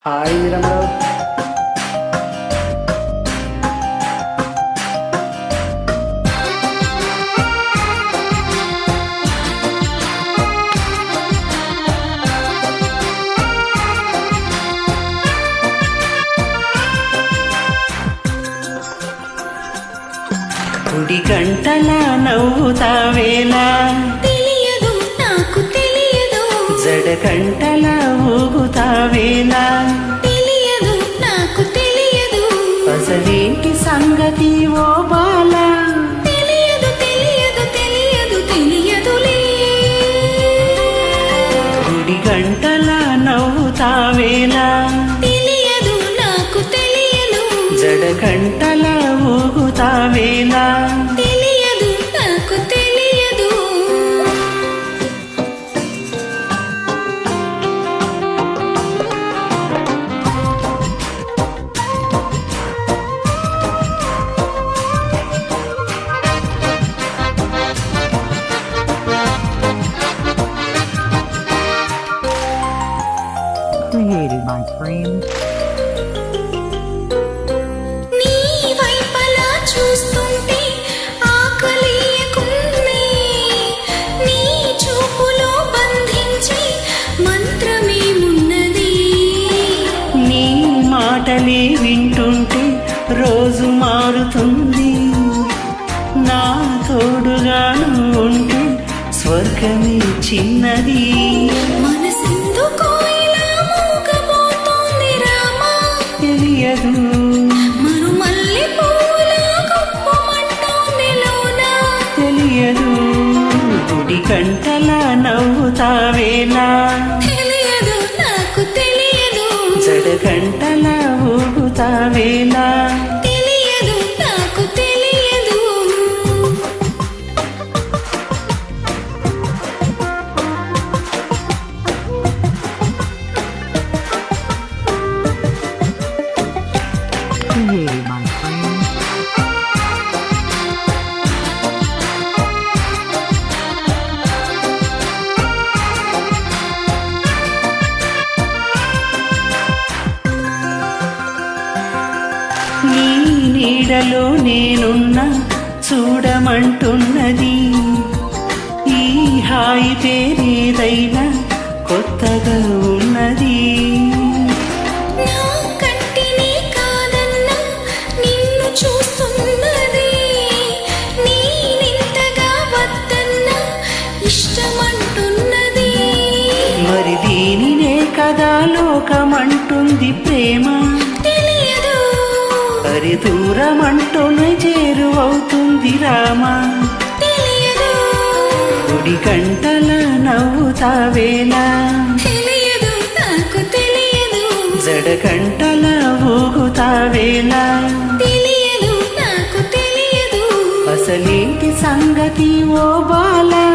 Hi మీరందరూ. గుడి గంటలా నవ్వుతావేలా తెలియదు నాకు తెలియదు, జడ గంటలా ఊగుతావేలా తెలియదు నాకు తెలియదు, అసలేంటి సంగతి ఓ బాలా తెలియదు తెలియదు తెలియదు తెలియదులే. గుడి గంటలా నవ్వుతావేలా తెలియదు నాకు తెలియదు, జడ గంటలా ఊగుతావేలా తెలియదు నాకు తెలియదు. Created by Frames. నీ వైపలా చూస్తుంటే ఆకలియకుంది, నీ చూపులో బంధించి మంత్రమేమున్నది. నీ మాటలే వింటుంటే రోజు మారుతుంది, నా తోడుగా ఉంటే స్వర్గమే చిన్నది. మనసెందుకో ఇలా మూగబోతోంది రామా, తెలియదు మరుమల్లె పూలా గుప్పమంటోంది లోనా. తెలియదు గుడి గంటలా నవ్వుతావేలా తెలియదు నాకు తెలియదు, జడ గంటలా ఊగుతావేలా తెలియదు నాకు తెలియదు. Created by Frames. నీ నీడలో నేనున్నా చూడమంటున్నది, ఈ హాయి పేరేదైనా కొత్తగా ఉన్నది. నా కంటిని కాదన్నా నిన్ను చూస్తున్నది, నేనింతగా వద్దన్నా ఇష్టమంటున్నది. మరి దీనినే కదా లోకమంటుంది ప్రేమ, తెలియదు మరి దూరమంటూనే చేరువవుతుంది రామా. తెలియదు గుడి గంటల నవ్వుతావేలా తెలియదు నాకు తెలియదు, జడ గంటల ఊగుతావేలా తెలియదు నాకు తెలియదు, అసలేంటి సంగతి ఓ బాలా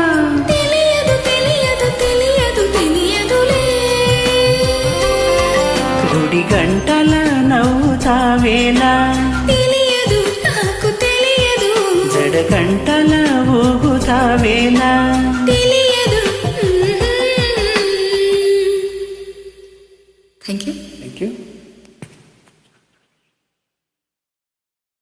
తెలియదు తెలియదు తెలియదు తెలియదులే. గుడి గంటల నవ్వుతావేలా తెలియదు నాకు తెలియదు, జడ గంటల ఊగుతావేలా తెలియదు